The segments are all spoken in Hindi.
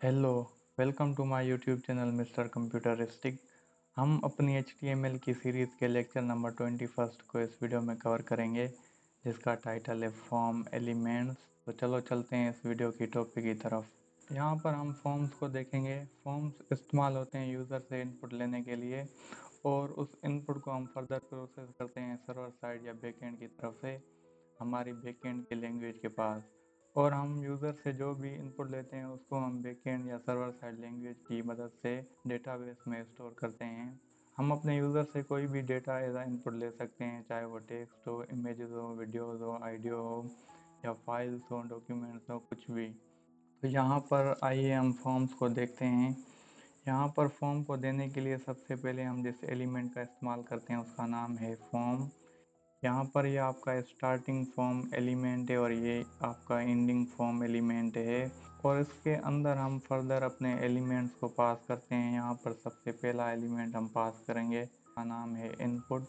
Hello, welcome to my YouTube channel mister computeristic. हम अपनी HTML की सीरीज़ के लेक्चर नंबर 21 को इस वीडियो में कवर करेंगे, जिसका टाइटल है फॉर्म एलिमेंट्स। तो चलो चलते हैं इस वीडियो की टॉपिक की तरफ। यहाँ पर हम फॉर्म्स को देखेंगे। फॉर्म्स इस्तेमाल होते हैं यूज़र से इनपुट लेने के लिए, और उस इनपुट को हम फर्दर प्रोसेस करते हैं सर्वर साइड या बैकएंड की तरफ से हमारी बैकएंड की लैंग्वेज के पास। और हम यूज़र से जो भी इनपुट लेते हैं उसको हम बैकएंड या सर्वर साइड लैंग्वेज की मदद से डेटाबेस में स्टोर करते हैं। हम अपने यूज़र से कोई भी डेटा एज इनपुट ले सकते हैं, चाहे वो टेक्स्ट हो, इमेजेस हो, वीडियोज़ हो, ऑडियो हो, या फाइल्स हो, डॉक्यूमेंट्स हो, कुछ भी। तो यहाँ पर आइए हम फॉर्म्स को देखते हैं। यहाँ पर फॉर्म को देने के लिए सबसे पहले हम जिस एलिमेंट का इस्तेमाल करते हैं उसका नाम है फॉर्म। यहाँ पर ये आपका स्टार्टिंग फॉर्म एलिमेंट है और ये आपका एंडिंग फॉर्म एलिमेंट है, और इसके अंदर हम फर्दर अपने एलिमेंट्स को पास करते हैं। यहाँ पर सबसे पहला एलिमेंट हम पास करेंगे, का नाम है इनपुट।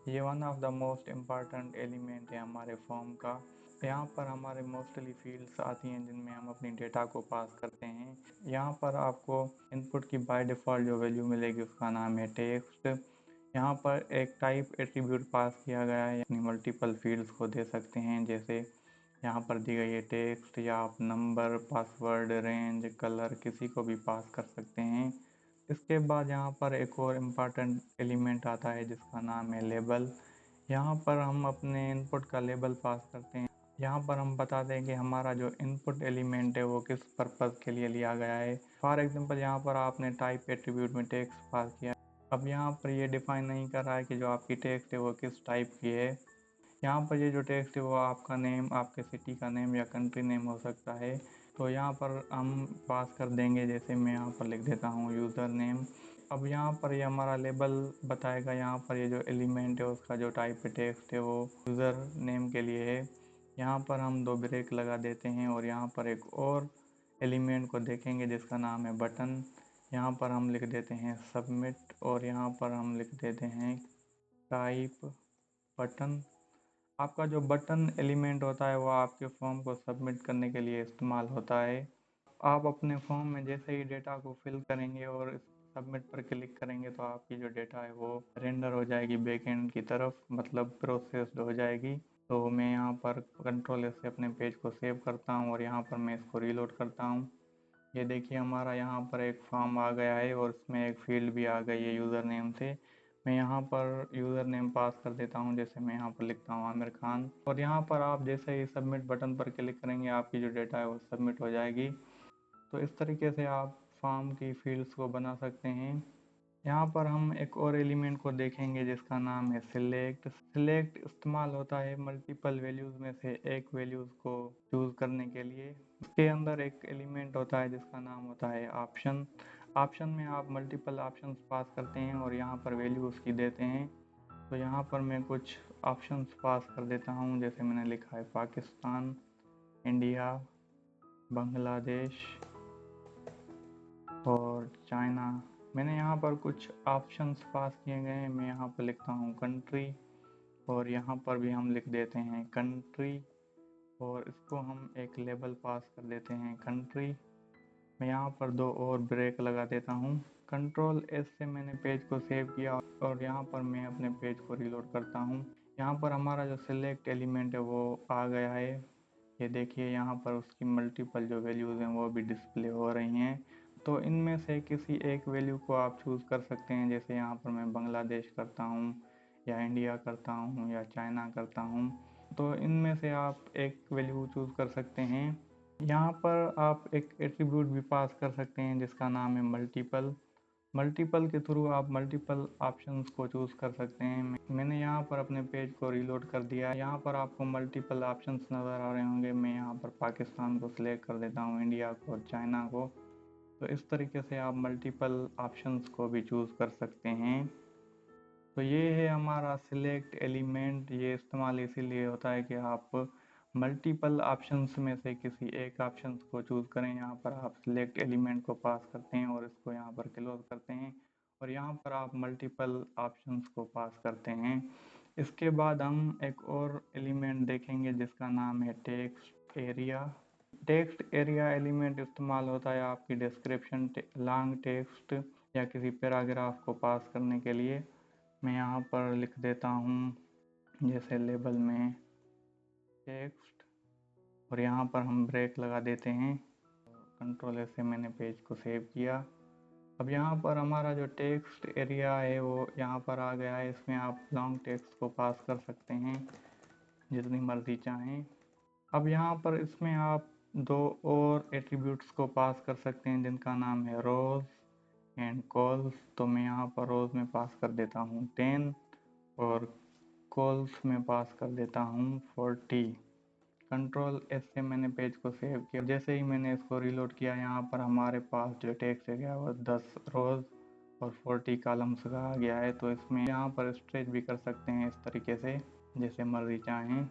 ये one of the most important element है हमारे फॉर्म का। यहाँ पर हमारे मोस्टली फील्ड्स आती हैं जिनमें हम अपनी डेटा को पास करते हैं। यहाँ पर आपको इनपुट की बाय डिफ़ॉल्ट जो वैल्यू मिलेगी उसका नाम है टेक्स्ट। यहाँ पर एक टाइप एट्रीब्यूट पास किया गया है, यानी मल्टीपल फील्ड्स को दे सकते हैं। जैसे यहाँ पर दी गई है टेक्स्ट, या आप नंबर, पासवर्ड, रेंज, कलर किसी को भी पास कर सकते हैं। इसके बाद यहाँ पर एक और इम्पॉर्टेंट एलिमेंट आता है जिसका नाम है लेबल। यहाँ पर हम अपने इनपुट का लेबल पास करते हैं। यहाँ पर हम बताते हैं कि हमारा जो इनपुट एलिमेंट है वो किस पर्पज़ के लिए लिया गया है। फॉर एग्जांपल यहाँ पर आपने टाइप एट्रीब्यूट में टेक्स्ट पास किया। अब यहाँ पर ये डिफाइन नहीं कर रहा है कि जो आपकी टेक्स्ट है वो किस टाइप की है। यहाँ पर ये जो टेक्स्ट है वो आपका नेम, आपके सिटी का नेम या कंट्री नेम हो सकता है। तो यहाँ पर हम पास कर देंगे, जैसे मैं यहाँ पर लिख देता हूँ यूज़र नेम। अब यहाँ पर ये हमारा लेबल बताएगा। यहाँ पर ये जो एलिमेंट है उसका जो टाइप टेक्स्ट है वो यूज़र नेम के लिए है। यहाँ पर हम दो ब्रेक लगा देते हैं, और यहाँ पर एक और एलिमेंट को देखेंगे जिसका नाम है बटन। यहाँ पर हम लिख देते हैं सबमिट, और यहाँ पर हम लिख देते हैं टाइप बटन। आपका जो बटन एलिमेंट होता है वो आपके फॉर्म को सबमिट करने के लिए इस्तेमाल होता है। आप अपने फॉर्म में जैसे ही डेटा को फिल करेंगे और सबमिट पर क्लिक करेंगे तो आपकी जो डेटा है वो रेंडर हो जाएगी बैकएंड की तरफ, मतलब प्रोसेस्ड हो जाएगी। तो मैं यहाँ पर कंट्रोल से अपने पेज को सेव करता हूँ, और यहाँ पर मैं इसको रीलोड करता हूँ। ये देखिए हमारा यहाँ पर एक फॉर्म आ गया है, और इसमें एक फील्ड भी आ गई है यूज़र नेम से। मैं यहाँ पर यूज़र नेम पास कर देता हूँ, जैसे मैं यहाँ पर लिखता हूँ आमिर खान। और यहाँ पर आप जैसे ही सबमिट बटन पर क्लिक करेंगे आपकी जो डेटा है वो सबमिट हो जाएगी। तो इस तरीके से आप फॉर्म की फील्ड्स को बना सकते हैं। यहाँ पर हम एक और एलिमेंट को देखेंगे जिसका नाम है सिलेक्ट। सिलेक्ट इस्तेमाल होता है मल्टीपल वैल्यूज़ में से एक वैल्यूज़ को चूज़ करने के लिए। इसके अंदर एक एलिमेंट होता है जिसका नाम होता है ऑप्शन। ऑप्शन में आप मल्टीपल ऑप्शंस पास करते हैं और यहाँ पर वैल्यू उसकी देते हैं। तो यहाँ पर मैं कुछ ऑप्शंस पास कर देता हूँ, जैसे मैंने लिखा है पाकिस्तान, इंडिया, बांग्लादेश और चाइना। मैंने यहाँ पर कुछ ऑप्शंस पास किए गए हैं। मैं यहाँ पर लिखता हूँ कंट्री, और यहाँ पर भी हम लिख देते हैं कंट्री, और इसको हम एक लेबल पास कर देते हैं कंट्री। मैं यहाँ पर दो और ब्रेक लगा देता हूँ। कंट्रोल एस से मैंने पेज को सेव किया, और यहाँ पर मैं अपने पेज को रीलोड करता हूँ। यहाँ पर हमारा जो सिलेक्ट एलिमेंट है वो आ गया है। ये देखिए यहाँ पर उसकी मल्टीपल जो वैल्यूज़ हैं वो भी डिस्प्ले हो रही हैं। तो इनमें से किसी एक वैल्यू को आप चूज़ कर सकते हैं। जैसे यहाँ पर मैं बांग्लादेश करता हूँ, या इंडिया करता हूँ, या चाइना करता हूँ। तो इनमें से आप एक वैल्यू चूज़ कर सकते हैं। यहाँ पर आप एक एट्रीब्यूट भी पास कर सकते हैं जिसका नाम है मल्टीपल। मल्टीपल के थ्रू आप मल्टीपल ऑप्शंस को चूज़ कर सकते हैं। मैंने यहाँ पर अपने पेज को रीलोड कर दिया है। यहाँ पर आपको मल्टीपल ऑप्शंस नज़र आ रहे होंगे। मैं यहाँ पर पाकिस्तान को सिलेक्ट कर देता हूँ, इंडिया को और चाइना को। तो इस तरीके से आप मल्टीपल ऑप्शंस को भी चूज़ कर सकते हैं। तो ये है हमारा सिलेक्ट एलिमेंट। ये इस्तेमाल इसीलिए होता है कि आप मल्टीपल ऑप्शंस में से किसी एक ऑप्शंस को चूज़ करें। यहाँ पर आप सिलेक्ट एलिमेंट को पास करते हैं और इसको यहाँ पर क्लोज करते हैं, और यहाँ पर आप मल्टीपल ऑप्शंस को पास करते हैं। इसके बाद हम एक और एलिमेंट देखेंगे जिसका नाम है text area. Text area element इस्तेमाल होता है आपकी डिस्क्रिप्शन लॉन्ग टेक्स्ट या किसी पैराग्राफ को पास करने के लिए। मैं यहाँ पर लिख देता हूँ जैसे लेबल में टेक्स्ट, और यहाँ पर हम ब्रेक लगा देते हैं। कंट्रोल एस से मैंने पेज को सेव किया। अब यहाँ पर हमारा जो टेक्स्ट एरिया है वो यहाँ पर आ गया है। इसमें आप लॉन्ग टेक्स्ट को पास कर सकते हैं जितनी मर्जी चाहें। अब यहाँ पर इसमें आप दो और एट्रीब्यूट्स को पास कर सकते हैं जिनका नाम है रोज एंड कॉल्स। तो मैं यहाँ पर रोज में पास कर देता हूँ 10 और कॉल्स में पास कर देता हूँ 40। कंट्रोल एस से मैंने पेज को सेव किया। जैसे ही मैंने इसको रिलोड किया, यहाँ पर हमारे पास जो टेक्स्ट एरिया वो 10 रोज और 40 कॉलम्स का आ गया है। तो इसमें यहाँ पर स्ट्रेच भी कर सकते हैं इस तरीके से जैसे मर्जी चाहें।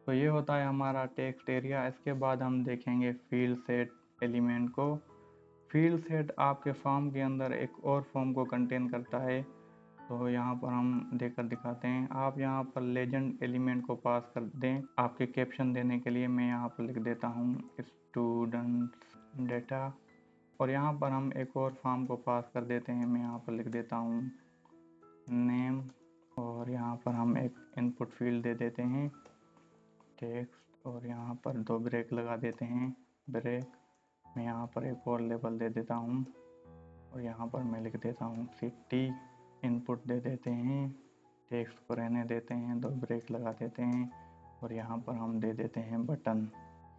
तो ये होता है हमारा टेक्स्ट एरिया। इसके बाद हम देखेंगे फील्ड सेट एलिमेंट को। फील्ड सेट आपके फॉर्म के अंदर एक और फॉर्म को कंटेन करता है। तो यहाँ पर हम देकर दिखाते हैं। आप यहाँ पर लेजेंड एलिमेंट को पास कर दें आपके कैप्शन देने के लिए। मैं यहाँ पर लिख देता हूँ स्टूडेंट्स डेटा, और यहाँ पर हम एक और फॉर्म को पास कर देते हैं। मैं यहाँ पर लिख देता हूँ नेम, और यहाँ पर हम एक इनपुट फील्ड दे देते हैं टेक्स्ट, और यहाँ पर दो ब्रेक लगा देते हैं ब्रेक। मैं यहाँ पर एक और लेबल दे देता हूँ, और यहाँ पर मैं लिख देता हूँ सिटी। इनपुट दे देते हैं, टेक्स्ट को रहने देते हैं, दो ब्रेक लगा देते हैं, और यहाँ पर हम दे देते हैं बटन।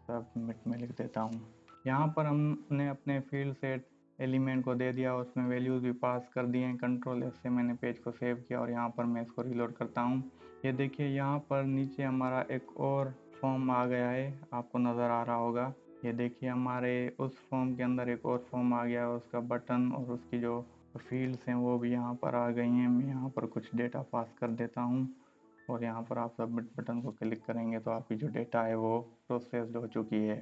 सबमिट में लिख देता हूँ। यहाँ पर हमने अपने फील्ड सेट एलिमेंट को दे दिया, उसमें वैल्यूज़ भी पास कर दिए हैं। कंट्रोल एस से मैंने पेज को सेव किया और यहाँ पर मैं इसको रिलोड करता हूँ। ये देखिए यहाँ पर नीचे हमारा एक और फॉर्म आ गया है, आपको नज़र आ रहा होगा। ये देखिए हमारे उस फॉर्म के अंदर एक और फॉर्म आ गया है, उसका बटन और उसकी जो फील्ड्स हैं वो भी यहाँ पर आ गई हैं। मैं यहाँ पर कुछ डेटा पास कर देता हूँ, और यहाँ पर आप सबमिट बटन को क्लिक करेंगे तो आपकी जो डेटा है वो प्रोसेस्ड हो चुकी है।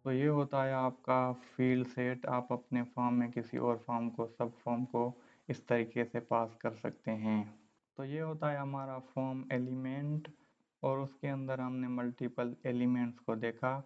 तो ये होता है आपका फील्ड सेट। आप अपने फॉर्म में किसी और फॉर्म को, सब फॉर्म को इस तरीके से पास कर सकते हैं। तो ये होता है हमारा फॉर्म एलिमेंट, और उसके अंदर हमने मल्टीपल एलिमेंट्स को देखा।